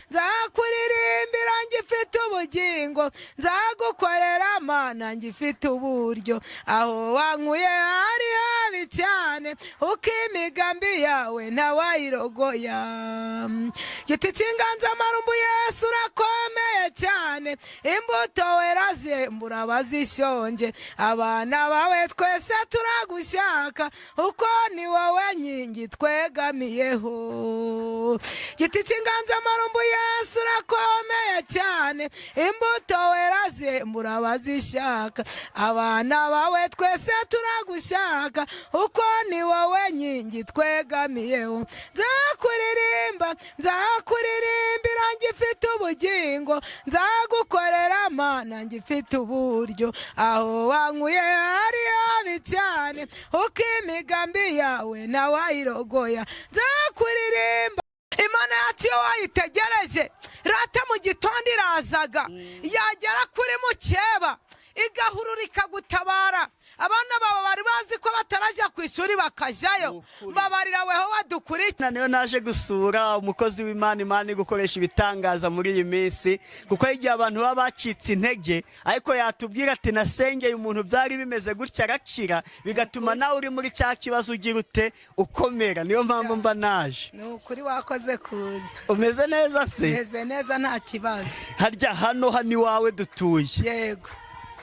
nzakuririmbira ngifite ubugingo, nzagukorera mana ngifite uburyo, aho wankuye hari habi cyane, uko imigambi yawe ntawayirogoya. Giti cy'inganzamarumbu Yesu urakomeye cyane, imbuto wera zembura abazishonje, abana bawe twese turagushaka, uko ni wowe nkingi twegamiyeho. Giti cy'inganzamarumbu Yesu urakomeye cyane, imbuto wera zembura abazishaka, abana bawe twese turagushaka, uko ni wowe nkingi twegamiyeho. Nzakuririmbira ngifite ubugingo, nzagukorera mana ngifite uburyo, aho wankuye hari habi cyane, uko imigambi yawe ntawayirogoya. Nzakuririmba. Imana yacu iyo wayitegereje rata mu gitondo irazaga, yagera kuri mukeba igahurura ikagutabara. Abana babo bari bazi ko bataraja ku ishuri bakajyayo, babarira weho wadukurikira. Niyo naje gusura umukozi w'Imana, Imana gukoresha ibitangaza muri iyi minsi, kuko igihe abantu baba bacitse intege, ariko yatubwira ati nasengeye umuntu byari bimeze gutya arakira, bigatuma nawe uri muri cya kibazo ugira ute ukomera. Niyo mpamvu mba naje. Ni ukuri wakoze kuza. Umeze neza se? Umeze neza nta kibazo. Harya hano iwawe dutuye? Yego.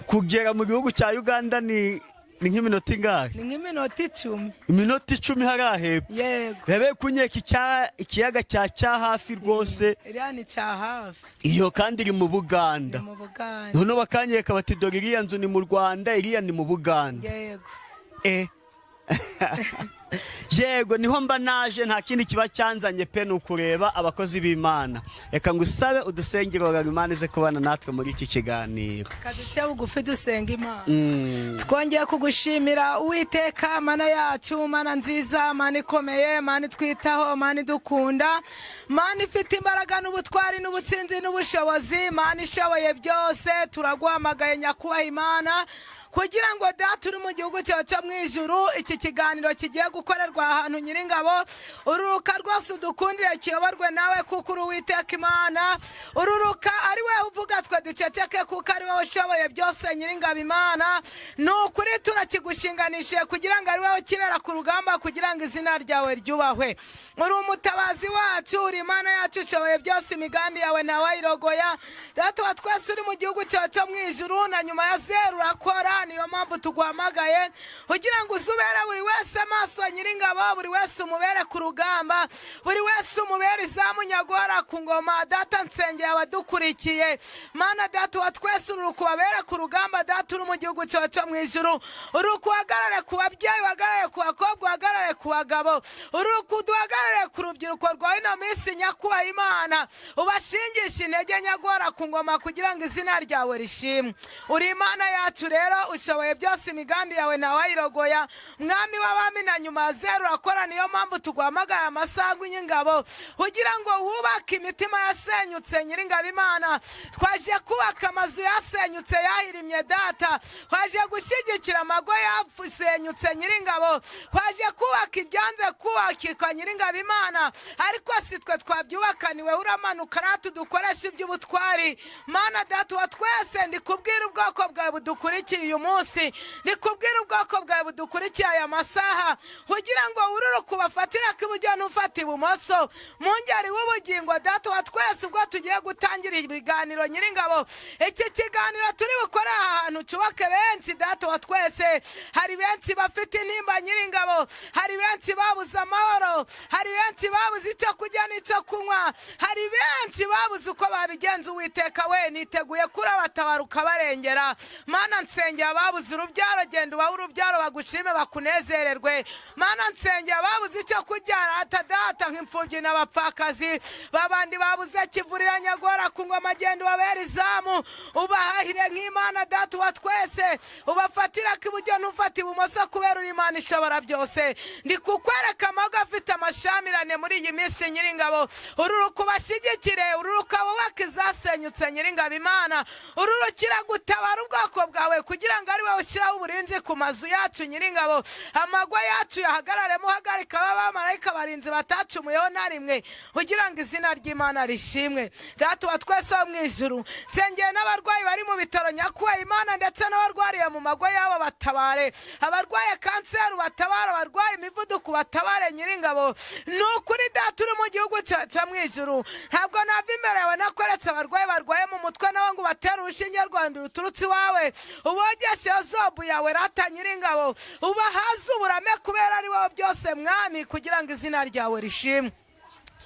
Kugera mu gihugu cya Uganda ni nk'iminota ingahe? Ni nk'iminota 10. Iminota 10 harahepfo? Yego. Bebe kunyeka ikiyaga cya hafi rwose. Iriya ni cya hafi. Iyo kandi iri mu Buganda. Mu Buganda. None bakanyeka bati dore iriya nzu ni mu Rwanda, iriya ni mu Buganda. Yego. Yego, niho mba naje, nta kindi kiba cyanzanye pe nukureba abakozi b'Imana. Reka ngusabe udusengero Imana ize kubana natwe muri iki kiganiro. Kaduce bugufi dusenga Imana. Twongeye kugushimira Uwiteka Mana yacu, Mana nziza, Mana ikomeye, Mana twitaho, Mana dukunda, Mana ifite imbaraga n'ubutwari n'ubutsinzi n'ubushobozi, Mana ishoboye byose. Turaguhamagaye nyakubaha Imana kugira ngo data uri mu gihugu cyawe cyo mu ijuru, iki kiganiro kigiye gukorerwa ahantu Nyiringabo, ururuka rwose udukundire kiyoborwe nawe, kuko uri Uwiteka Imana. Ururuka ari we uvuga twe duceceke, kuko ari wowe ushoboye byose Nyiringabo Imana. Ni ukuri turakigushinganishije kugira ngo ari wowe ukibera ku rugamba, kugira ngo izina ryawe ryubahwe. Uri umutabazi wacu, uri Imana yacu ushoboye byose, imigambi yawe ntawayirogoya. Data wa twese uri mu gihugu cyawe cyo mu ijuru, na nyuma ya zeru urakora. Niyo mpamvu tuguhamagaye kugira ngo uzubere buri wese amaso Nyiringabo, buri wese umubere ku rugamba, buri wese umubere izamu nyagora ku ngoma. Data nsengeye abadukurikiye, Mana data wa twese urukubabere ku rugamba. Data uri mu gihugu cyawe cyo mu ijuru, urukuhagarare ku babyeyi, uhagarare ku bakobwa, uhagarare ku bagabo, urukuduhagarare ku rubyiruko rwawe ino minsi nyakubaha Imana, ubashingisha intege nyagora ku ngoma, kugira ngo izina ryawe rishimwe. Uri Imana yacu rero ushoboye byose, imigambi yawe ntawayirogoya. Mwami w'abami, na nyuma ya zeru urakora. Niyo mpamvu tuguhamagaye amasaha Nyingabo kugira ngo wubake imitima yasenyutse Nyiringabo Imana. Twaje kubaka amazu yasenyutse yahirimye Data, twaje gushyigikira amago yasenyutse Nyiringabo, twaje kubaka ibyanze kubakika Nyiringabo Imana, ariko si twe twabyubakaniwe. Uramanuka ratu dukoresha iby'ubutwari. Mana data wa twese, ndikubwira ubwoko bwawe budukurikiye uyu munsi, ndikubwira ubwoko bwawe budukurikiye aya masaha, kugira ngo ururuka ubafatira k'iburyo n'ufata ibumoso, mu ngeri w'ubugingo. Data wa twese, ubwo tugiye gutangira ibiganiro Nyiringabo, iki kiganiro turi bukore ahantu cyubake benshi. Data wa twese, hari benshi bafite intimba Nyiringabo, hari benshi babuze amahoro, hari benshi babuze icyo kurya n'icyo kunywa, hari benshi babuze uko babigenza. Uwiteka we, niteguye kurabatabara ukabarengera. Mana nsengeye ababuze urubyaro, genda ubahe urubyaro, bagushime bakunezererwe. Mana nsengeye ababuze icyo kubyara, atadata nk'imfubyi n'abapfakazi, babandi babuze kivurira nyagora ku ngoma, genda ubabere izamu, ubahahire nk'Imana. Data wa twese, ubafatira k'iburyo n'ufata ibumoso, kubera uri Imana ishobora byose. Ndi kukwereka amago afite amashamirane muri iyi minsi Nyiri nyiringabo ururuka ubashyigikire ururuka wubaka izasenyutse nyiringabo imana ururukira gutabara ubwoko bwawe kugira ngo ari wowe ushyiraho uburinzi ku mazu yacu nyiringabo amagwa yacu yahagararemo uhagarika abamarayika barinzi batacumuyeho na rimwe kugira ngo izina ry'imana rishimwe data wa twese wo mu ijuru nsengeye n'abarwayi bari mu bitaro nyakuwe imana ndetse n'abarwariye mu magwa yabo batabare abarwaye kanseri batabare abarwaye imivuduko batabare nyiringabo ni ukuri data uri mu gihugu cyo mu ijuru ntabwo nava imbere yawe nakweretse abarwayi barwaye mu mutwe nawe ngo ubatere urushinge rwanda ruturutse iwawe ubogeshe yozobu yawe rata nyiringabo ubahaze uburame kubera ari wowe byose mwami kugira ngo izina ryawe rishimwe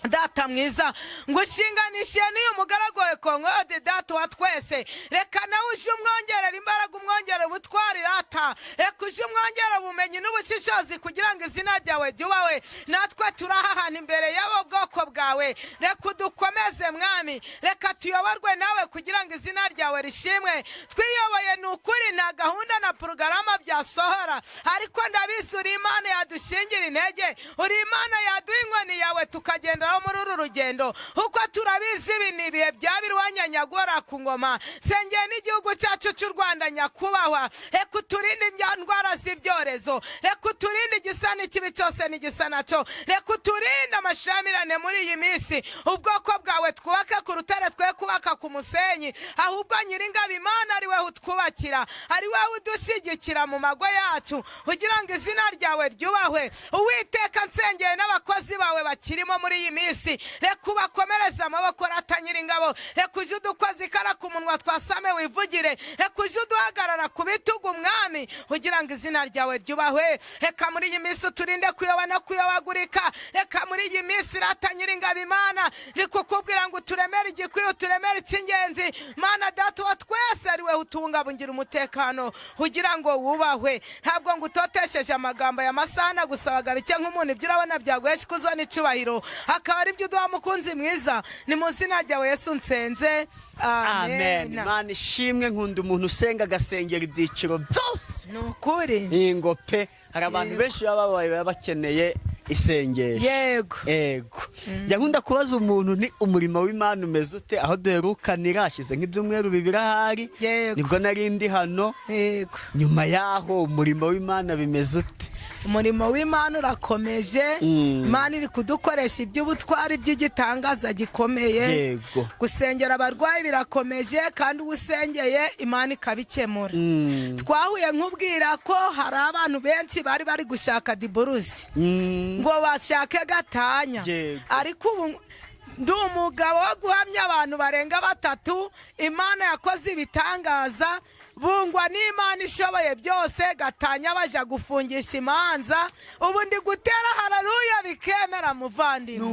data mwiza ngushinganishiye n'iyo mugaragu wawe kongode data wa twese reka nawe uje umwongerera imbaraga umwongere ubutwari rata reka uje umwongere ubumenyi n'ubushishozi kugira ngo izina ryawe ryubawe natwe turahahana imbere y'abo bwoko bwawe reka udukomeze mwami reka tuyoborwe nawe kugira ngo izina ryawe rishimwe twiyoboye ni ukuri nta gahunda na porogaramu byasohora ariko ndabizi uri imana yadushingira intege uri imana yaduha inkoni yawe tukagenda muri uru rugendo uko turabizi ibi ni ibihe byabirwanya nyagora ku ngoma nsengeye n'igihugu cyacu cy'u Rwanda nyakubahwa reka uturinde indwara z'ibyorezo reka uturinde igisa n'ikibi cyose n'igisa nacyo reka uturinde amashamirane muri iyi minsi ubwoko bwawe twubake ku rutare twe kubaka ku musenyi ahubwo nyiringabo imana ari wowe utwubakira ari wowe udushyigikira mu mago yacu kugira ngo izina ryawe ryubahwe uwiteka nsengeye n'abakozi bawe bakirimo muri iyi minsi reka ubakomereze amaboko rata nyiringabo reka uje udukoze ikara ku munwa twasame wivugire reka uje uduhagarara ku bitugu umwami kugira ngo izina ryawe ryubahwe reka muri iyi minsi uturinde kuyoba no kuyobagurika reka muri iyi minsi rata nyiringabo imana rikukubwira ngo uturemere igikwiye uturemere icy'ingenzi mana data wa twese ari we utubungabungira umutekano kugira ngo wubahwe ntabwo ngo utotesheje amagambo ya masana gusabaga bike nk'umuntu ibyo urabona byaguhesha ikuzo n'icyubahiro akaba ari byo uduha mukunzi mwiza ni mu izina ryawe Yesu nsenze amen imana ishimwe nkunda umuntu usenga agasengera ibyiciro byose ni ukuri ingo pe hari abantu benshi baba bakeneye isengesho yego nkunda kubaza umuntu ni umurimo w'Imana umeze ute aho duherukanira hashize nk'ibyumweru bibiri ahari nibwo nari ndi hano nyuma yaho umurimo w'Imana bimeze ute umurimo w'Imana urakomeje Imana iri kudukoresha iby'ubutwari by'igitangaza gikomeye gusengera abarwayi birakomeje kandi usengeye Imana ikabikemura twahuye nkubwira ko hari abantu benshi bari gushaka diborusi ngo bashake gatanya ariko ubu ndi umugabo wo guhamya abantu barenga 3 Imana yakoze ibitangaza bungwa n'Imana ishoboye byose gatanya baja gufungisha imanza ubu ndi gutera haleluya bikemera muvandimwe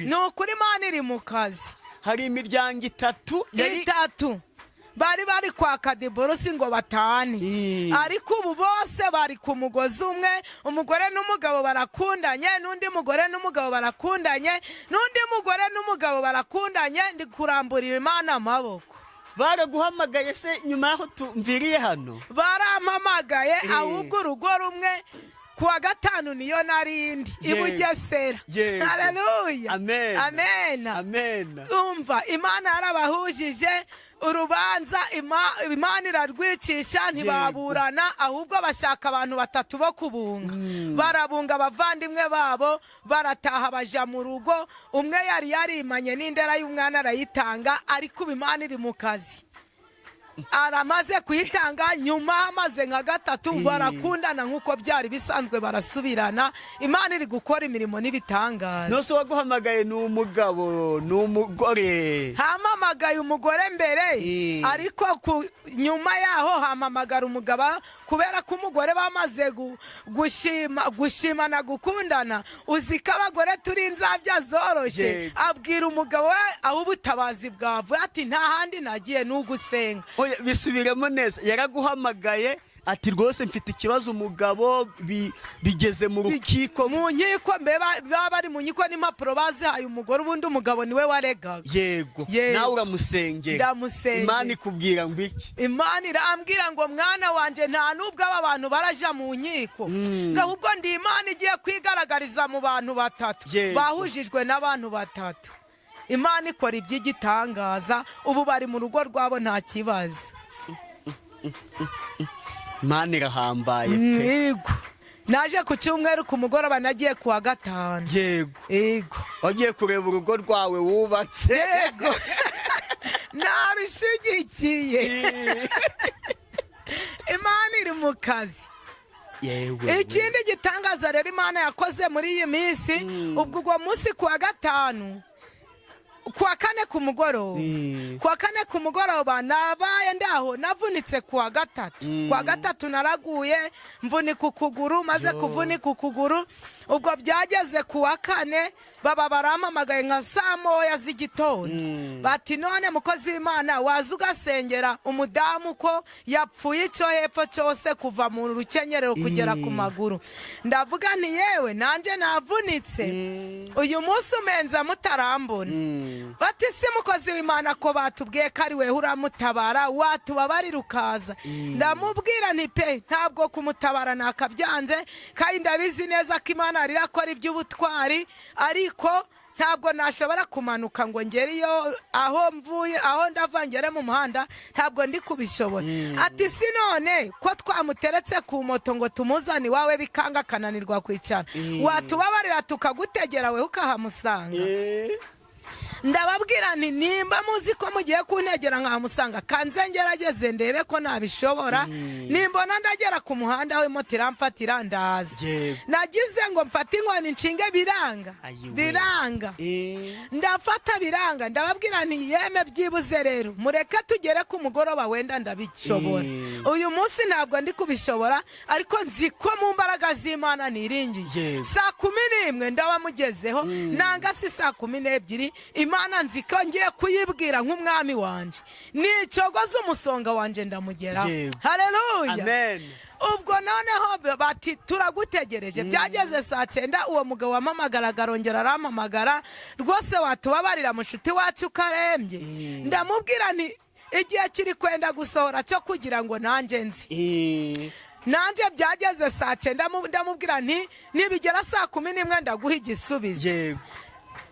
ni ukuri Imana iri mu kazi hari imiryango 3 bari kwaka diborusi ngo batane ariko ubu bose bari ku mugozi umwe umugore n'umugabo barakundanye n'undi mugore n'umugabo barakundanye n'undi mugore n'umugabo barakundanye ndi kuramburira Imana amaboko baraguhamagaye se nyuma yaho tumviriye hano barampamagaye ahubwo urugo rumwe kuwa gatanu niyo narindi ibugesera haleluya amen umva Imana yarabahujije urubanza Imana irarwicisha ntibaburana ahubwo bashaka abantu 3 bo kubunga barabunga abavandimwe babo barataha baja mu rugo umwe yari yarimanye n'indera y'umwana arayitanga ariko Imana iri mu kazi aramaze kuyitanga nyuma amaze nka 3 barakundana nk'uko byari bisanzwe barasubirana Imana iri gukora imirimo n'ibitangaza nose waguhamagaye n'umugabo n'umugore hamamagaye umugore mbere ariko nyuma yaho hamamagara umugabo kubera ko umugore bamaze gushimana gukundana uziko abagore turi inzabya zoroshye abwira umugabo we aho ubutabazi bwavuye ati nta handi nagiye n'ugusenga bisubiremo neza yaraguhamagaye ati rwose mfite ikibazo umugabo bigeze mu rukiko mu nkiko baba bari mu nkiko n'impapuro bazihaye umugore ubundi umugabo niwe waregaga. Yego nawe uramusengera. Ndamusengera. Imana ikubwira ngo iki? Imana irambwira ngo mwana wanje nta nubwo aba bantu baraja mu nkiko ahubwo ndi Imana igiye kwigaragariza mu bantu batatu bahujijwe n'abantu batatu. Imana ikora iby'igitangaza ubu bari mu rugo rwabo nta kibazo. Imana irahambaye pe. Yego naje ku cyumweru ku mugoroba nagiye kuwa gatanu. Yego wagiye kureba urugo rwawe wubatse. Yego nabishigikiye. Imana iri mu kazi. Ikindi gitangaza rero Imana yakoze muri iyi minsi ubwo munsi kuwa gatanu kuwa kane ku mugoroba nabaye ndaho navunitse kuwa gatatu naraguye mvunika ukuguru maze kuvunika ukuguru ubwo byageze kuwa kane baba barampamagaye nka saa moya z'igitondo bati none mukozi w'Imana waza ugasengera umudamu ko yapfuye icyo hepfo cyose kuva mu rukenyerero kugera ku maguru. Ndavuga nti yewe nanjye navunitse uyu munsi umenza mutarambona. Bati si mukozi w'Imana ko batubwiye ko ari wewe uramutabara watubabarira ukaza. Ndamubwira nti pe ntabwo kumutabara nakabyanze kandi ndabizi neza ko Imana rirakora iby'ubutwari ariko ntabwo nashobora kumanuka ngo ngeriyo aho mvuye aho ndavangere mu muhanda ntabwo ndi kubishobora. Ati si none ko twamuteretse ku moto ngo tumuzane iwawe bikanga kananirwa kwicara watubabarira tukagutegera we ukahamusanga. Ndababwira nti nimba muzi ko mugiye kuntegera nkamusanga kanze ngerageze ndebe ko nabishobora nimbona ndagera ku muhanda we moto iramfatira ndaza. Nagize ngo mfate inkoni nshinge biranga ndafata biranga. Ndababwira nti yeme byibuze rero mureke tugere ku mugoroba wenda ndabishobora. Uyu munsi ntabwo ndi kubishobora ariko nzi ko mu mbaraga z'Imana niringiye. Saa 11 ndabamugezeho nanga si saa 12 Imana nzi ko ngiye kuyibwira nk'umwami wanje nicogoza umusonga wanje ndamugera. Haleluya. Amen. Ubwo noneho bati turagutegereje. Byageze saa 9 uwo mugabo wamamagara arongera arampamagara rwose watubabarira mushuti wacu karembye. Ndamubwira nti igihe kiri kwenda gusohora cyo kugira ngo nanjye nzi. Nanjye byageze saa 9 ndamubwira nti nibigera saa 11 ndaguha igisubizo.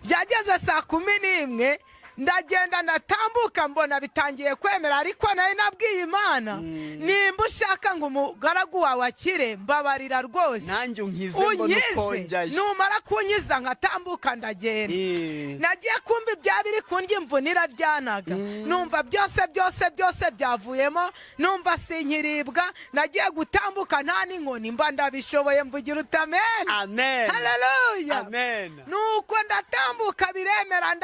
Byageze saa 11 ndagenda ndatambuka mbona bitangiye kwemera ariko nayo nabwiye Imana nimba ushaka ngo umugaragu wawe akire mbabarira rwose nanjye unkize ngo nukonjaye numara kunyiza nkatambuka ndagenda. Nagiye kumva ibyabiri kundya imvunira ryanaga numva byose byavuyemo numva sinkiribwa. Nagiye gutambuka nta n'inkoni mba ndabishoboye mvugira utamen. Amen. Haleluya. Amen. Nuko ndatambuka biremera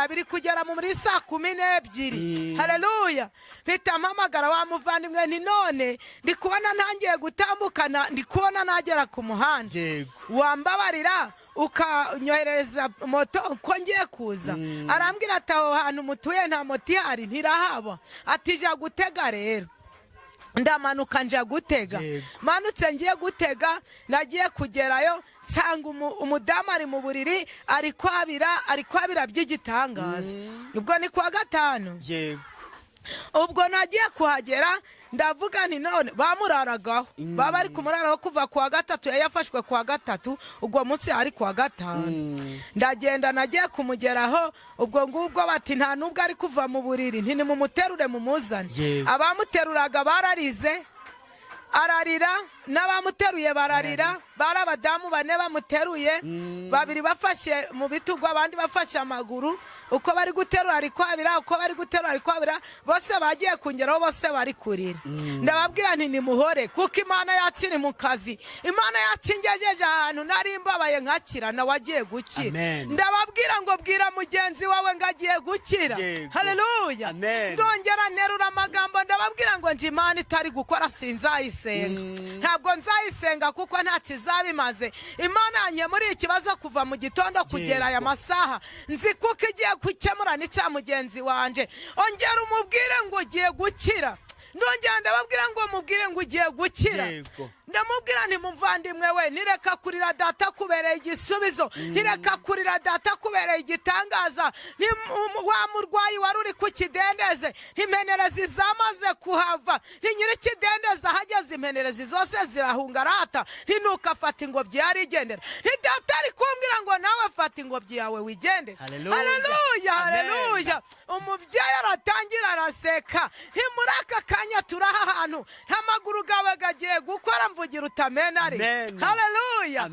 biri kugera muri saa 12. Haleluya. Mpita mpamagara wa muvandimwe nti none ndi kubona ntangiye gutambukana ndi kubona nagera ku muhanda wambabarira ukanyohereza moto ko ngiye kuza. Arambwira ati aho hantu mutuye nta moto ihari ntirahaba ati ja gutega rero. Ndamanuka nja gutega. Manutse ngiye gutega nagiye kugerayo nsanga umudamu ari mu buriri ari kwabira by'igitangaza. Ubwo ni kuwa gatanu. Ubwo nagiye kuhagera ndavuga nti none bamuraragaho baba ari kumuraraho kuva kuwa gatatu yafashwe kuwa gatatu ubwo munsi ari kuwa gatanu. Ndagenda nagiye kumugeraho ubwo ngubwo bati nta nubwo ari kuva mu buriri nti nimumuterure mumuzane. Abamuteruraga bararize ararira n'abamuteruye bararira. Bari abadamu 4 bamuteruye 2 bafashe mu bitugu abandi bafashe amaguru uko bari guterura ari kwabira bose bagiye kungeraho bose bari kurira. Ndababwira nti nimuhore kuko Imana yakiri mu kazi. Imana yakingejeje ahantu nari mbabaye nkakira na wagiye gukira. Ndababwira ngo bwira mugenzi wawe ngagiye gukira. Haleluya. Ndongera nerura amagambo ndababwira ngo nzi Imana itari gukora sinzayisenga. Ntabwo nzayisenga kuko nta kizabimaze. Imana yanye muri ikibazo kuva mu gitondo kugera aya masaha nzi kuko igiye gukemura n'icya mugenzi wanje. Ongera umubwire ngo ugiye gukira. ndongera ndababwira ngo mubwire ngo ugiye gukira. ndamubwira nti muvandimwe we nireka kurira data kubereye igisubizo, nireka kurira data kubereye igitangaza, wa murwayi wari uri ku kidendeze impenerezi zamaze kuhava, nyiri ikidendeze ahageze impenerezi zose zirahunga arata, ntinuka afata ingobyi yari igendera, data ari kumbwira ngo nawe fata ingobyi yawe wigendere. Haleluya, haleluya. umubyeyi aratangira araseka, muri aka kanya turaha ahantu amaguru gawe gagiye gukora mvugira utamenari. Haleluya.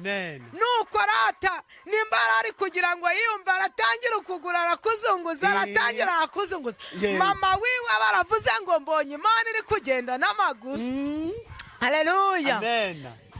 nuko rata nimbara ari kugira ngo yiyumve aratangira ukugura arakuzunguza, aratangira arakuzunguza. mama wiwe baravuze ngo mbonye Imana iri kugenda n'amaguru. Haleluya.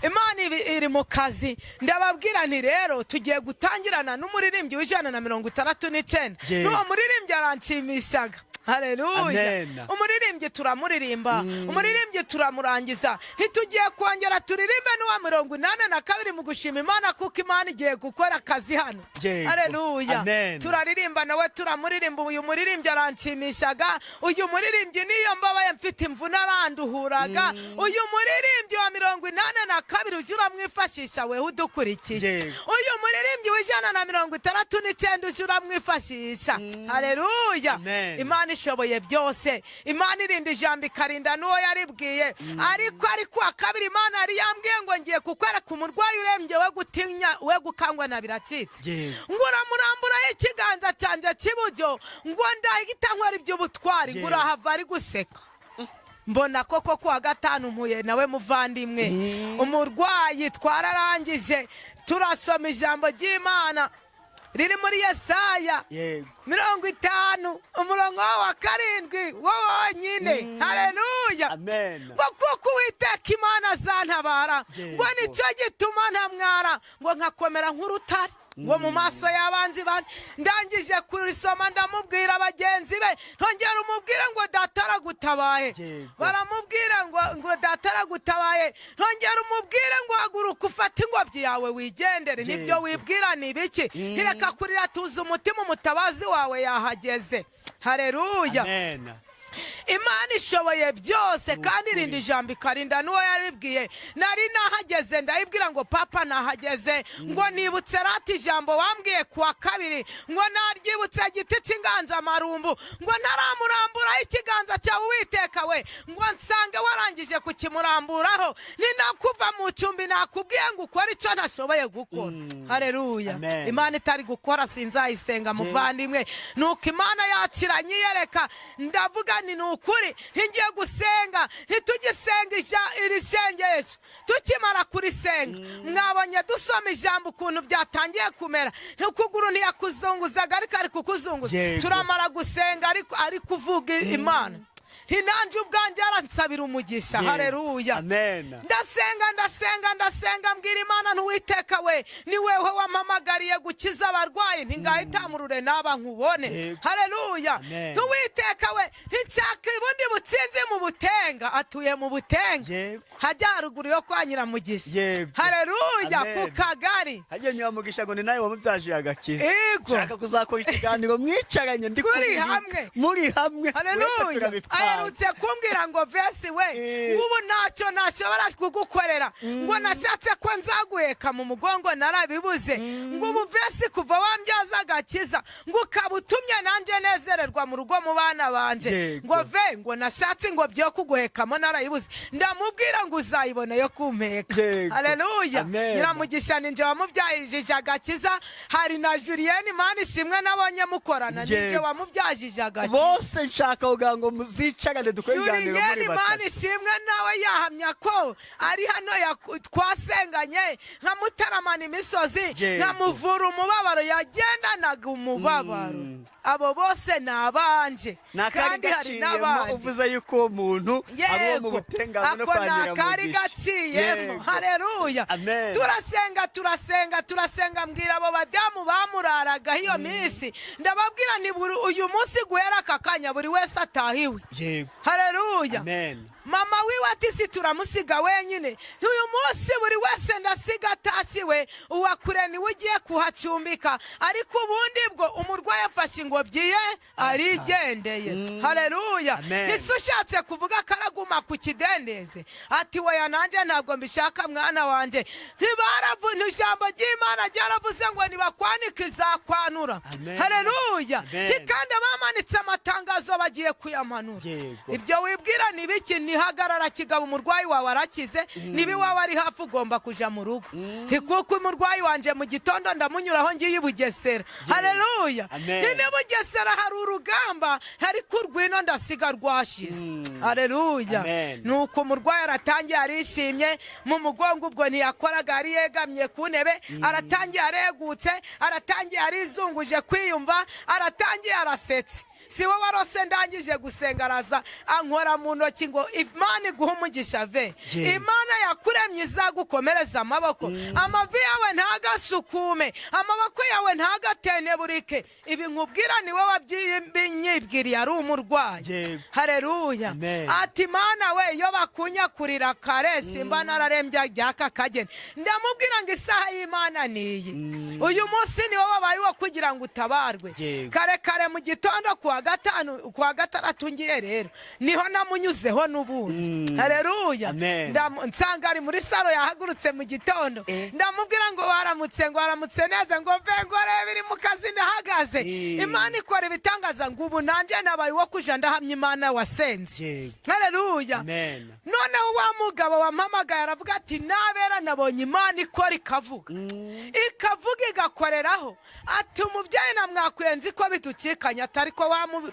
Imana iri mu kazi. ndababwira nti rero tugiye gutangirana n'umuririmbyi w'169. n'uwo muririmbyi aranshimishaga. Haleluya. umuririmbyi turamuririmba, umuririmbyi turamurangiza, ntitugiye kongera turirimbe n'uwa 82 mu gushima Imana kuko Imana igiye gukora akazi hano. Haleluya. turaririmba nawe turamuririmba. uyu muririmbyi aranshimishaga, uyu muririmbyi niyo mbabaye mfite imvune aranduhuraga. uyu muririmbyi wa 82 uje uramwifashisha wewe udukurikiye. uyu muririmbyi w'169 uje uramwifashisha. Haleluya. Imana ishoboye byose. Imana irinda ijambo ikarinda n'uwo yaribwiye. ariko kwa kabiri Imana yari yambwiye ngo ngiye kukwereka umurwayi urembye we gutinya we gukangwa na biracitse. ngo uramuramburaho ikiganza cyanjye cy'iburyo ngo ndahita nkora iby'ubutwari, ngo urahava ari guseka. mbona koko kuwa gatanu mpuye nawe muvandimwe. umurwayi twararangije turasoma ijambo ry'Imana riri muri Yesaya 50 umurongo wa 7 wonyine. Haleluya. ngo kuko Uwiteka Imana azantabara, ngo nicyo gituma ntamwara, ngo nkakomera nk'urutare ngo mu maso y'abanzi bane. ndangije kurisoma ndamubwira bagenzi be, ntongera umubwire ngo data aragutabaye. baramubwira ngo data aragutabaye. ntongera umubwire ngo haguruka ufate ingobyi yawe wigendere. nibyo wibwira ni biki? ntireka kurira, tuza umutima umutabazi wawe yahageze. Haleluya. Imana ishoboye byose kandi irinda ijambo ikarinda n'uwo yaribwiye. nari nahageze ndayibwira ngo papa nahageze, ngo nibutse rata ijambo wambwiye kuwa kabiri, ngo naryibutse igiti cy'inganzamarumbu, ngo naramuramburaho ikiganza cyawe Uwiteka we, ngo nsange warangije kukimuramburaho. ninakuva mu cyumbi nakubwiye ngo ukore icyo ntashoboye gukora. Haleluya. Imana itari gukora sinzayisenga muvandimwe. nuko Imana yakiranye yereka, ndavuga ni ukuri ngiye gusenga. ntitugisenga iri sengesho, tukimara kurisenga mwabonye dusoma ijambo ukuntu byatangiye kumera. ntukuguru ntiyakuzunguzaga ariko ari kukuzunguza. turamara gusenga ari kuvuga Imana. ntinanje ubwanjye aransabira umugisha. Haleluya. ndasenga mbwira Imana ntuwiteka we, ni wewe wampamagariye gukiza abarwayi, ntingahitamurure naba nkubone. Haleluya. ntuwiteka we nshaka ubundi butsinzi mu Butenga. atuye mu Butenga hajya haruguru yo kwa Nyiramugisha. Haleluya. ku kagari hajya Nyiramugisha ngo ni nawe wamubyaje agakiza. shaka kuzakora ikiganiro mwicaranye ndi muri hamwe. Haleluya. aherutse kumbwira ngo vesi we, ubu ntacyo nashobora kugukorera, ngo nashatse ko nzaguheka mu mugongo narabibuze, ngo ubu vesi kuva wambyaza agakiza, ngo ukaba utumye nanjye nezererwa mu rugo mu bana banje. ngo ve ngo nashatse ngo byo kuguhekamo narayibuze. ndamubwira ngo uzayibone yo kumpeka. Haleluya. Nyiramugisha ninjye wamubyajije agakiza. hari na Julienne Imana ishimwe nabonye mukorana, ninjye wamubyajije agakiza. bose nshaka kugira ngo muzicarane dukore iganiro muri batatu. Imana ishimwe nawe yahamya ko ari hano twasenganye nkamutaramana imisozi, nkamuvura umubabaro, yagendanaga umubabaro. abo bose nabanje kandi hari n'abandi. uvuze yuko uwo muntu ari uwo mu Butenga no kwa Nyiramugisha. kari gaciyemo. Haleluya. turasenga mbwira abo badamu bamuraraga iyo minsi, ndababwira ni uyu munsi guhera aka kanya buri wese atahiwe. Haleluya. mama wiwe ati si turamusiga wenyine uyu munsi buri wese ndasiga atashyiwe uwakure niwe ugiye kuhacumbika ariko ubundi bwo umurwayi afashe ingobyi ye arigendeye haleluya ese ushatse kuvuga karaguma ku kidendeze ati weya nanjye ntabwo mbishaka mwana wanjye ntibaravuze ijambo ry'Imana ryaravuze ngo nibakwanika izakwanura haleluya kandi bamanitse amatangazo bagiye kuyamanura ibyo wibwira ni biki nihagarara kigabo umurwayi wawe arakize nibi wawe ari hafi ugomba kuja mu rugo kuko umurwayi wanje mu gitondo ndamunyuraho ngiye Bugesera haleluya ni Bugesera hari urugamba ariko urwino ndasiga rwashize haleluya nuko umurwayi aratangiye arishimye mu mugongo ubwo ntiyakoraga ari yegamye ku ntebe aratangiye aregutse aratangiye arizunguje kwiyumva aratangiye arasetse si wowe warose ndangije gusenga araza ankora mu ntoki ngo Imana iguhe umugisha ve Imana yakuremye izagukomereza amaboko amavi yawe ntagasukume amaboko yawe ntagateneburike ibi nkubwira ni wowe wabyinyibwiriye ari umurwayi haleluya ati Mana we iyo bakunyakurira kare simba nararembya ryaka kageni ndamubwira ngo isaha y'Imana niyi uyu munsi ni wowe wabaye wo kugira ngo utabarwe kare kare mu gitondo kuwa gatandatu ngiye rero niho namunyuzeho n'ubundi haleluya nsanga ari muri saro yahagurutse mu gitondo ndamubwira ngo waramutse neza ngo vengo rebiri mu kazi ndahagaze Imana ikora ibitangaza ngo ubu nanjye nabaye wo kuja ndahamya Imana wasenze haleluya noneho wa mugabo wampamagaye aravuga ati nabera nabonye Imana ikora ikavuga igakoreraho ati umubyeyi namwakwenzi ko bitukikanya atari ko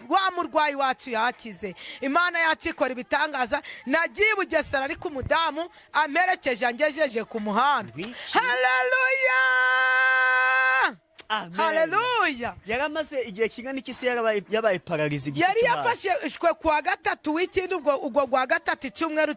wa murwayi wacu yakize Imana yacu ikora ibitangaza nagiye Bugesera ariko umudamu amerekeje angejeje ku muhanda haleluya haleluya yaramaze igihe kingana iki se yabaye paralize yari yafashwe kuwa gatatu w'ikindi ubwo gwa gatatu icyumweru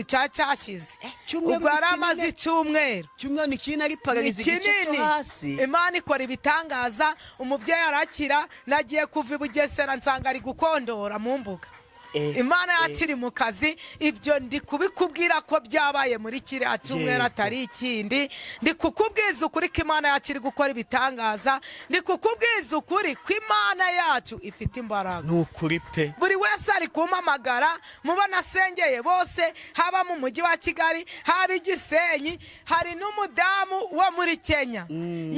cyashize ubwo yaramaze icyumweru n'ikindi ari paralize igice cyo hasi Imana ikora ibitangaza umubyeyi arakira nagiye kuva i Bugesera nsanga ari gukondora mu mbuga Imana yakiri mu kazi ibyo ndi kubikubwira ko byabaye muri kiriya cyumweru atari ikindi ndi kukubwiza ukuri ko Imana yakiri gukora ibitangaza ndi kukubwiza ukuri ko Imana yacu ifite imbaraga n'ukuri pe buri wese ari kumpamagara muba nasengeye bose haba mu mujyi wa Kigali haba i Gisenyi hari n'umudamu wo muri Kenya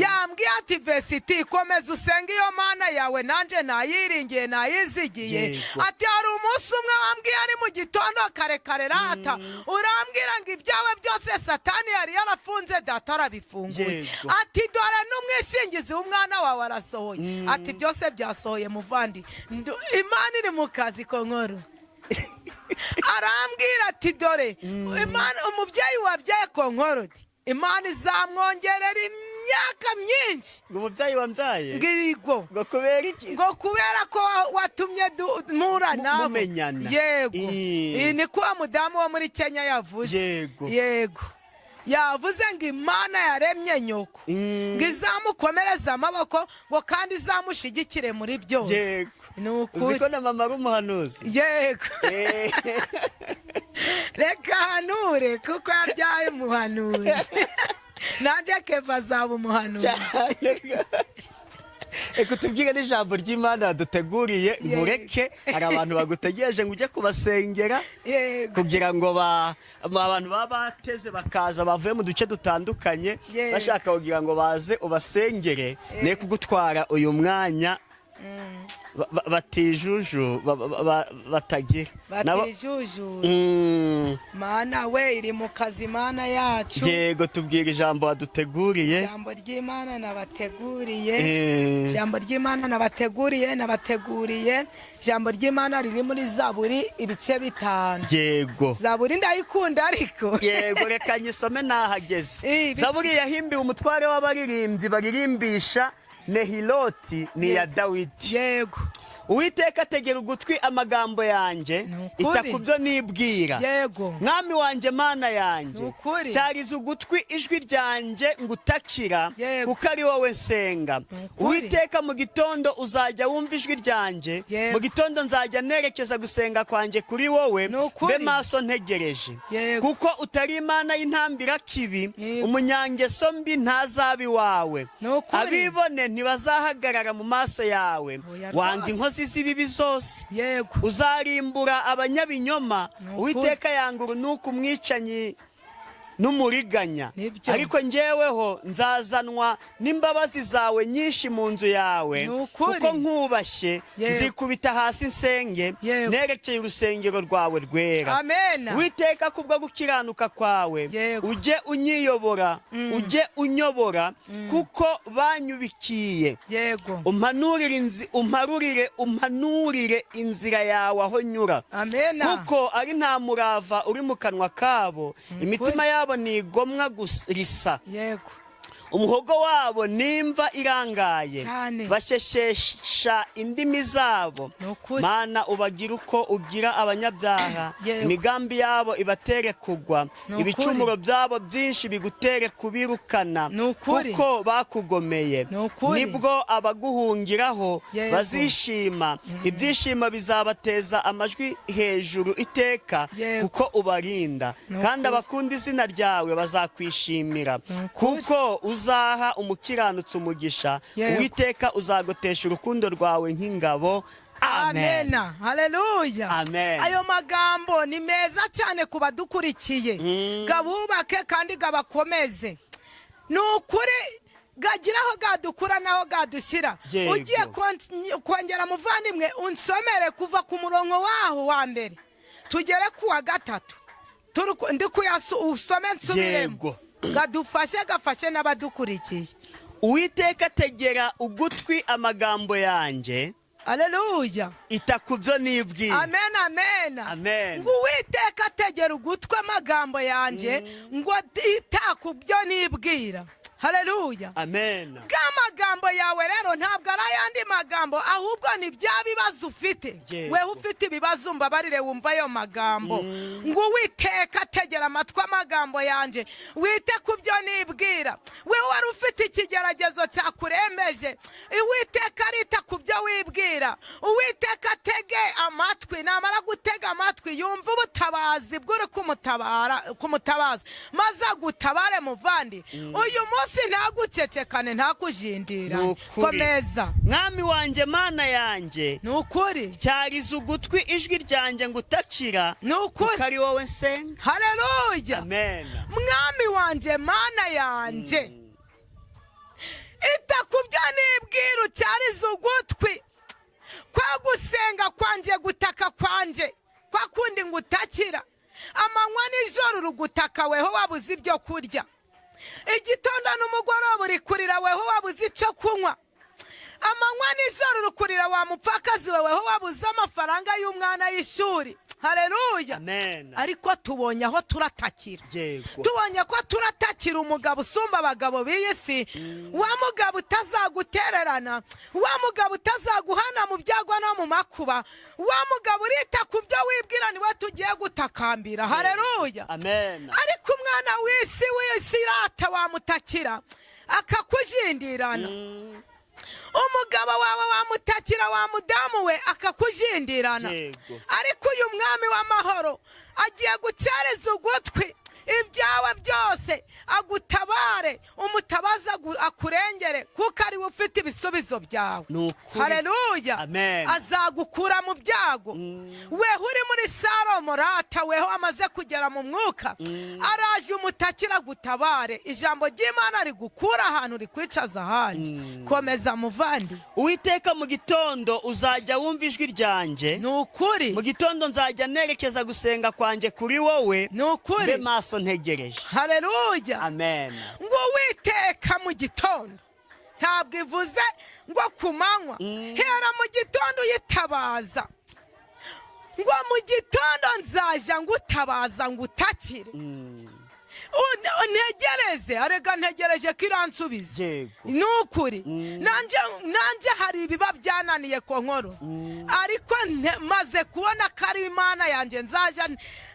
yambwiye ati Vesiti komeza usenge iyo Mana yawe nanje nayiringiye nayizigiye ati hari umwe wambwiye ari mu gitondo kare rata urambwira ngo ibyawe byose Satani yari yarafunze data arabifunguye ati dore n'umwishingizi w'umwana wawe arasohoye ati byose byasohoye muvandi Imana iri mu kazi ko nkoro arambwira ati dore Imana umubyeyi wabyaye ko nkoro Imana izamwongerera imyaka myinshi ngo umubyeyi wambyaye ngirigo ngo kubera iki ngo kubera ko watumye mpura nabo mumenyana yego ni kuwa mudamu wo muri Kenya yavuze yego yavuze ngo Imana yaremye nyoko ngo izamukomereza amaboko ngo kandi izamushigikire muri byose uzi ko na mama ari umuhanuzi yego reka hanure kuko yabyaye umuhanuzi nanjye Keva azaba umuhanuzi Eko tubwire n'ijambo ry'Imana yaduteguriye mureke hari abantu bagutegereje ngo ujye kubasengera kugira ngo abantu baba bateze bakaza bavuye mu duce dutandukanye bashaka kugira ngo baze ubasengere ne kugutwara uyu mwanya batijuju batagira Mana we iri mu kazi Mana yacu yego tubwira ijambo waduteguriye ijambo ry'Imana nabateguriye ijambo ry'Imana nabateguriye ijambo ry'Imana riri muri Zaburi ibice 5 yego Zaburi ndayikunda ariko yego reka nyisome nahageze Zaburi yahimbiwe umutware w'abaririmbyi baririmbisha Nehiloti ni ya Dawidi yego Uwiteka tegera ugutwi amagambo yanjye, ita ku byo nibwira. Yego. Mwami wanjye mana yanjye, cyariza ugutwi ijwi ryanjye ngutakira, kuko ari wowe nsenga. Uwiteka mu gitondo uzajya wumva ijwi ryanjye, mu gitondo nzajya nerekeza gusenga kwanjye kuri wowe, mbe maso ntegereje. Kuko utari Imana y'intambira kibi, umunyangeso mbi ntazaba iwawe. Abibone ntibazahagarara mu maso yawe. Wanga inkozi z'ibibi zose, uzarimbura abanyabinyoma. Uwiteka yanga urunuka, umwicanyi n'umuriganya. Ariko njyeweho nzazanwa n'imbabazi zawe nyinshi mu nzu yawe, kuko nkubashye nzikubita hasi nsenge, nerekeye urusengero rwawe rwera. Witeka kubwo gukiranuka kwawe ujye unyiyobora, ujye unyobora, kuko banyubikiye. Umpanurire inzira yawe aho nyura, kuko ari nta murava uri mu kanwa kabo. Imitima yabo ni igomwa risa, umuhogo wabo nimva irangaye, basheshesha indimi zabo. Mana ubagira uko ugira abanyabyaha, imigambi yabo ibatere kugwa, ibicumuro byabo byinshi bigutere kubirukana, kuko bakugomeye. Nibwo abaguhungiraho bazishima, ibyishimo bizabateza amajwi hejuru iteka, kuko ubarinda. Kandi abakunda izina ryawe bazakwishimira, kuko uzaha umukiranutsi umugisha. Uwiteka uzagotesha urukundo rwawe nk'ingabo. Amen. Haleluya. Amen. Ayo magambo ni meza cyane ku badukurikiye. Gabubake kandi gabakomeze. Nukuri gagiraho gadukura naho gadushyira. Ugiye kongera muvandimwe unsomere kuva ku murongo waho wa mbere tugere ku wa gatatu. Ndi usome nsubiremo. Gadufashe gafashe n'abadukurikiye. Uwiteka tegera ugutwi amagambo yanjye. Haleluya. Ita ku byo nibwira. Amen, amen. Amen. Ngo Uwiteka tegera ugutwi amagambo yanjye, ngo ita ku byo nibwira. Haleluya. Amen. Amagambo yawe rero ntabwo ari ayandi magambo, ahubwo ni bya bibazo ufite. Wewe ufite ibibazo mbabarire wumva ayo magambo. Ngo Uwiteka tegera amatwi amagambo yanjye, wite ku byo nibwira. Wewe wari ufite ikigeragezo cyakuremeje, Uwiteka arita ku byo wibwira. Uwiteka tege amatwi, namara gutega amatwi yumva ubutabazi bw'uri kumutabaza, maze agutabare muvandi. Uyu munsi ntagucecekane ntakujindira. Komeza. Mwami wanjye mana yanjye, nukuri cyariza ugutwi ijwi ryanjye ngutakira, kuko ari wowe nsenga. Haleluya. Amen. Mwami wanjye mana yanjye, ita ku byo nibwira, ucyariza ugutwi kwa gusenga kwanjye, gutaka kwanjye kwa kundi ngutakira. Amanywa n'ijoro urugutaka weho wabuze ibyo kurya, igitondo n'umugoroba uri kurira weho wabuze icyo kunywa. Amanywa n'ijoro urukurira wa mupfakazi weho wabuze amafaranga y'umwana y'ishuri. Haleluya. Amen. Ariko tubonye aho turatakira. Tubonye ko turatakira umugabo usumba abagabo b'iyi si. Wa mugabo utazagutererana, wa mugabo utazaguhana mu byago no mu makuba, wa mugabo urita ku byo wibwira niwe tugiye gutakambira. Haleluya. Amen. Ariko umwana w'isi rata wamutakira akakujindirana. Umugabo wawe wamutakira, wa mudamu we akakujindirana. Ariko uyu mwami w'amahoro agiye gucereza ugutwi ibyawe byose, agutabare, umutabaza akurengere, kuko ari we ufite ibisubizo byawe. Haleluya. Amen. Azagukura mu byago. Weho uri muri Salomo rata weho amaze kugera mu mwuka, araje umutakira gutabare. Ijambo ry'Imana rigukura ahantu rikwicaza ahandi. Komeza muvandi. Uwiteka mu gitondo uzajya wumva ijwi ryanjye. Nukuri. Mu gitondo nzajya nerekeza gusenga kwanjye kuri wowe. Nukuri. Maso ntegereje. Haleluya. Amen. Ngo Uwiteka mu gitondo, ntabwo ivuze ngo ku manywa. Hera mu gitondo uyitabaza, ngo mu gitondo nzaja ngutabaza ngutakire. ntegereze arega ntegereje ko iransubiza ni ukuri nanjye hari ibiba byananiye ko nkoro ariko maze kubona ko ari imana yanjye nzaja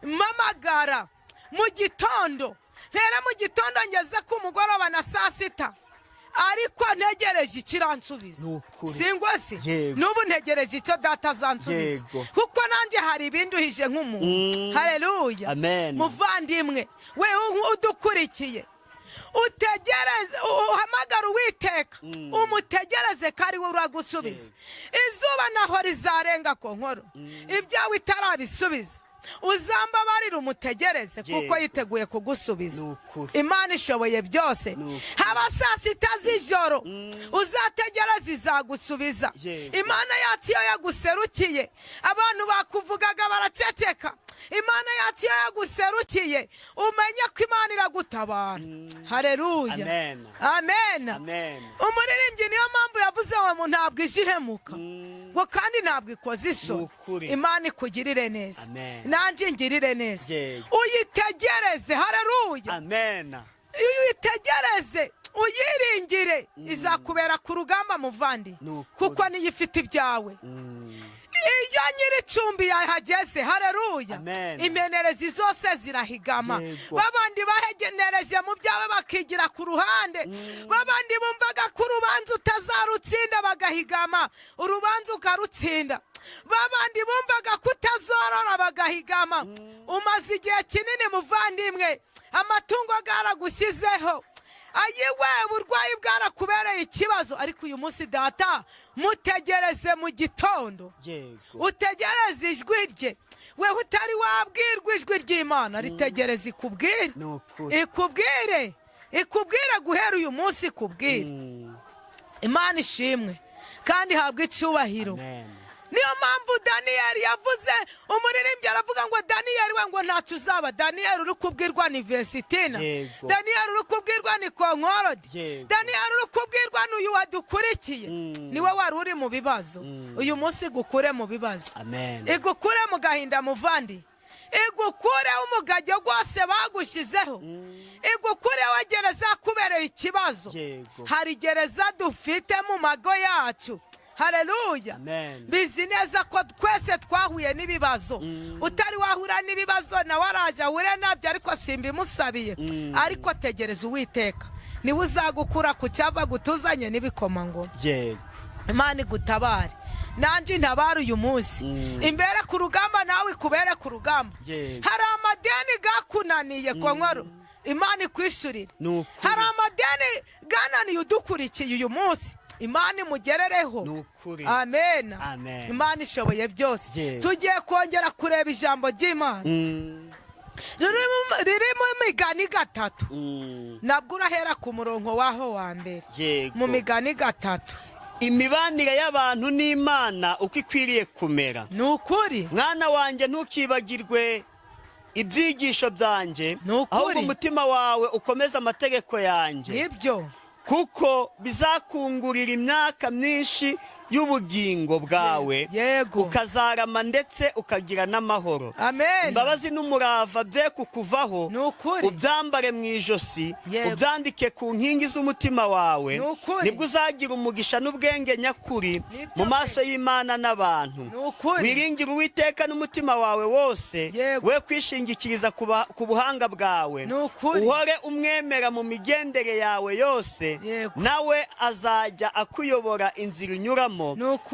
mpamagara mu gitondo mpera mu gitondo ngeze ku mugoroba na saa sita ariko ntegereje ikiransubiza singwa se n'ubu ntegereje icyo data azansubiza kuko nanjye hari ibindi uhije nk'umuntu haleluya muvandimwe we udukurikiye utegereze uhamagara uwiteka umutegereze ko ari we uragusubiza izuba naho rizarenga ko nkoro ibyawe itarabisubiza uzambabarira umutegereze kuko yiteguye kugusubiza imana ishoboye byose haba saa sita z'ijoro uzategereze izagusubiza imana yacu iyo yaguserukiye abantu bakuvugaga baraceceka imana yacu iyo yaguserukiye umenye ko imana iragutabara haleluya amen umuririmbyi niyo mpamvu yavuze ngo ntabwo ije ihemuka ngo kandi ntabwo ikoze isoni imana ikugirire neza nanjye ngirire neza uyitegereze haleluya uyitegereze uyiringire izakubera ku rugamba muvandi kuko niyo ifite ibyawe iyo nyir'icumbi yahageze haleluya impenerezi zose zirahigama babandi bahegenereje mu byawe bakigira ku ruhande babandi bumvaga ko urubanza utazarutsinda bagahigama urubanza ukarutsinda babandi bumvaga ko utazorora bagahigama umaze igihe kinini muvandimwe amatungo bwaragushyizeho ayiwe uburwayi bwarakubereye ikibazo ariko uyu munsi data mutegereze mu gitondo utegereze ijwi rye we utari wabwirwa ijwi ry'imana ritegereze ikubwire guhera uyu munsi ikubwire imana ishimwe kandi habwe icyubahiro niyo mpamvu daniyeli yavuze umuririmbyi aravuga ngo daniyeli we ngo ntacyo uzaba daniyeli uri kubwirwa ni Vesitina daniyeli uri kubwirwa ni Konkorodi daniyeli uri kubwirwa n'uyu wadukurikiye niwe wari uri mu bibazo uyu munsi igukure mu bibazo igukure mu gahinda muvandi igukure umugage rwose bagushyizeho igukure wa gereza kubereye ikibazo hari gereza dufite mu mago yacu haleluya bizi neza ko twese twahuye n'ibibazo utari wahura n'ibibazo nawe araje ahure nabyo ariko simbimusabiye ariko tegereza uwiteka niwe uzagukura ku cyava gutuzanye n'ibikomangoma imana igutabare nanjye ntabara uyu munsi imbere ku rugamba nawe ikubere ku rugamba hari amadeni gakunaniye ko nkoro imana ikwishurire hari amadeni gananiye udukurikiye uyu munsi imana imugerereho amen imana ishoboye byose tugiye kongera kureba ijambo ry'imana ririmo imigani gatatu nabwo urahera ku murongo waho wa mbere mu migani gatatu imibanire y'abantu n'imana uko ikwiriye kumera ni ukuri mwana wanjye ntukibagirwe ibyigisho byanjye ahubwo umutima wawe ukomeze amategeko yanjye nibyo kuko bizakungurira imyaka myinshi y'ubugingo bwawe ukazarama ndetse ukagira n'amahoro imbabazi n'umurava bye kukuvaho ubyambare mu ijosi ubyandike ku nkingi z'umutima wawe nibwo uzagira umugisha n'ubwenge nyakuri mu maso y'Imana n'abantu wiringire Uwiteka n'umutima wawe wose we kwishingikiriza ku buhanga bwawe uhore umwemera mu migendere yawe yose nawe azajya akuyobora inzira unyuramo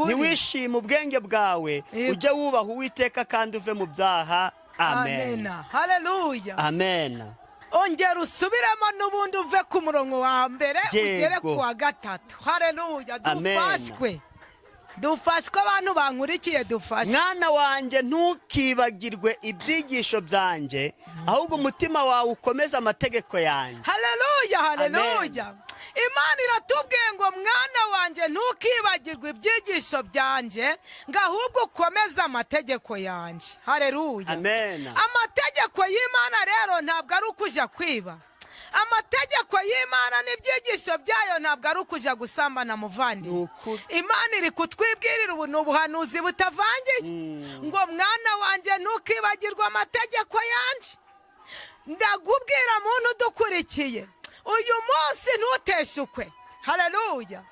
niwishime ubwenge bwawe ujye wubaha Uwiteka kandi uve mu byaha amen haleluya amen ongera usubiremo n'ubundi uve ku murongo wa mbere ugere ku wa gatatu haleluya dufashwe abantu bankurikiye dufashwe mwana wanjye ntukibagirwe ibyigisho byanjye ahubwo umutima wawe ukomeze amategeko yanjye haleluya imana iratubwiye ngo mwana wanjye ntukibagirwe ibyigisho byanjye ngo ahubwo ukomeze amategeko yanjye haleluya amategeko y'Imana rero ntabwo ari ukujya kwiba amategeko y'Imana n'ibyigisho byayo ntabwo ari ukujya gusambana muvandi imana iri kutwibwirira ubu ni ubuhanuzi butavangiye ngo mwana wanjye ntukibagirwe amategeko yanjye ndakubwira muntu udukurikiye uyu munsi ntuteshukwe. Haleluya.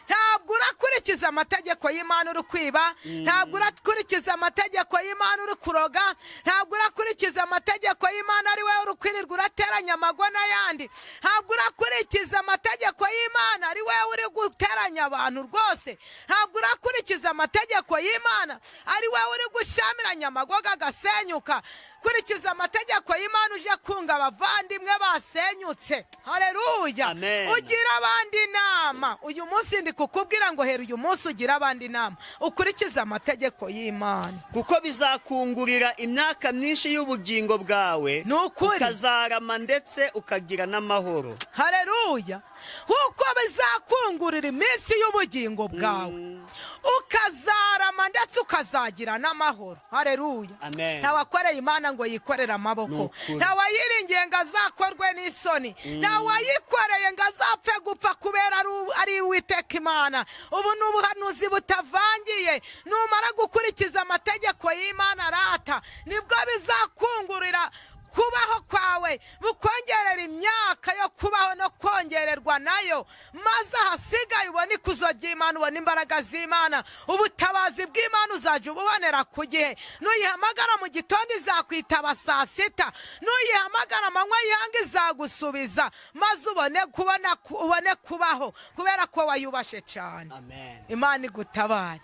Ntabwo urakurikiza amategeko y'Imana uri kwiba, ntabwo urakurikiza amategeko y'Imana uri kuroga, ntabwo urakurikiza amategeko y'Imana ari wowe uri kwirirwa urateranya amago n'ayandi, ntabwo urakurikiza amategeko y'Imana ari wowe uri guteranya abantu rwose, ntabwo urakurikiza amategeko y'Imana ari wowe uri gushyamiranya amago agasenyuka. Kurikiza amategeko y'Imana uje kunga abavandimwe basenyutse. Haleluya. Ugira abandi inama. Uyu munsi ndi kukubwira ngo hera uyu munsi ugira abandi inama, ukurikiza amategeko y'Imana, kuko bizakungurira imyaka myinshi y'ubugingo bwawe, ukazarama ndetse ukagira n'amahoro. Haleluya. Kuko bizakungurira iminsi y'ubugingo bwawe, ukazarama ndetse ukazagira n'amahoro. Haleluya. Ntawakoreye Imana ngo yikorere amaboko, ntawayiringiye ngo azakorwe n'isoni, ntawayikoreye ngo azapfe gupfa kubera ari Uwiteka Imana. Ubu ni ubuhanuzi butavangiye. Numara gukurikiza amategeko y'Imana rata, nibwo bizakungurira kubaho kwawe, bukongerera imyaka yo kubaho no kongererwa nayo, maze ahasigaye ubone ikuzo ry'Imana, ubone imbaraga z'Imana, ubutabazi bw'Imana uzajya ububonera ku gihe. Nuyihamagara mu gitondo izakwitaba saa sita, nuyihamagara amanywa y'ihanga izagusubiza, maze ubone kubaho kubera ko wayubashe cyane. Imana igutabare,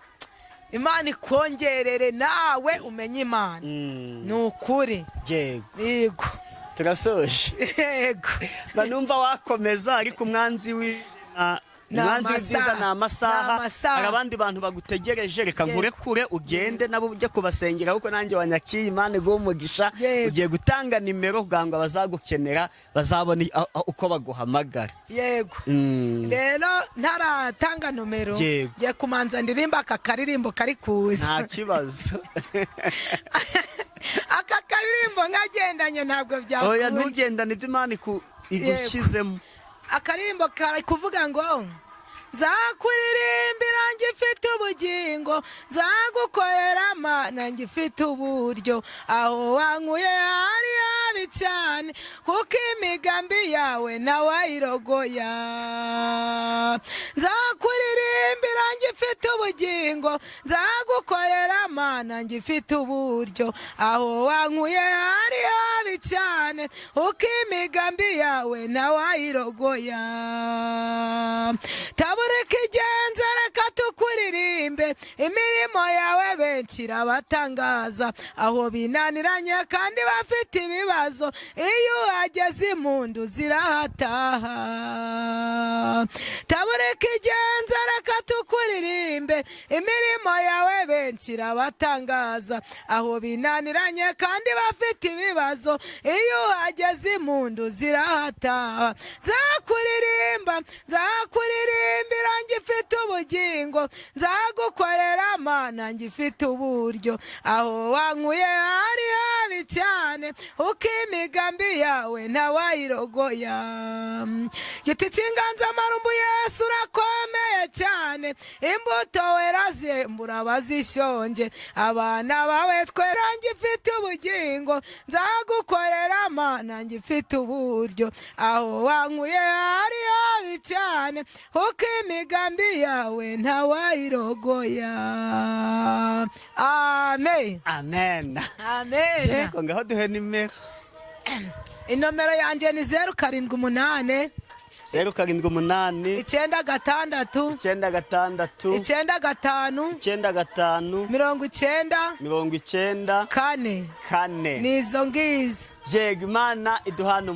Imana ikongerere nawe umenye Imana. Ni ukuri. Yego. Turasoje. Yego. Banumva wakomeza ariko umwanzi w'ibyiza ni amasaha. Hari abandi bantu bagutegereje, reka nkurekure ugende nabo ujye kubasengera, kuko nanjye wanyakiye. Imana iguhe umugisha. Ugiye gutanga nimero kugira ngo abazagukenera bazabone uko baguhamagara. Yego. Rero ntaratanga nomero, ngiye kumanza ndirimba aka karirimbo kari kuza. Nta kibazo. Aka karirimbo nkagendanye ntabwo byakunda. Oya, ntugendane ibyo Imana igushyizemo. Akaririmbo kari kuvuga ngo nzakuririmbira ngifite ubugingo, nzagukorera Mana ngifite uburyo, aho wankuye hari habi cyane, kuko imigambi yawe ntawayirogoya. Nzakuririmbira ngifite ubugingo, nzagukorera Mana ngifite uburyo, aho wankuye hari habi cyane, kuko imigambi yawe ntawayirogoya. Tabureka igenze reka tukuririmbe, imirimo yawe benshi irabatangaza, aho binaniranye kandi bafite ibibazo, iyo uhageze impundu zirahataha. Tabureka igenze reka tukuririmbe, imirimo yawe benshi irabatangaza, aho binaniranye kandi bafite ibibazo, iyo uhageze impundu zirahataha. Nzakuririmbira ngifite ubugingo, nzagukorera Mana ngifite uburyo, aho wankuye hari habi cyane, uko imigambi yawe ntawayirogoya. Giti cy'inganzamarumbu Yesu urakomeye cyane, imbuto wera zembura abazishonje, abana bawe twera ngifite ubugingo, nzagukorera Mana ngifite uburyo, aho wankuye hari habi cyane, uko imigambi yawe ntawayirogoya. Amen. Amen. Amen. Yego, ngaho duhe nimero. Inomero yanjye ni 078 078 9 6 9 5 4 nizo ngizo. Yego, Imana iduhana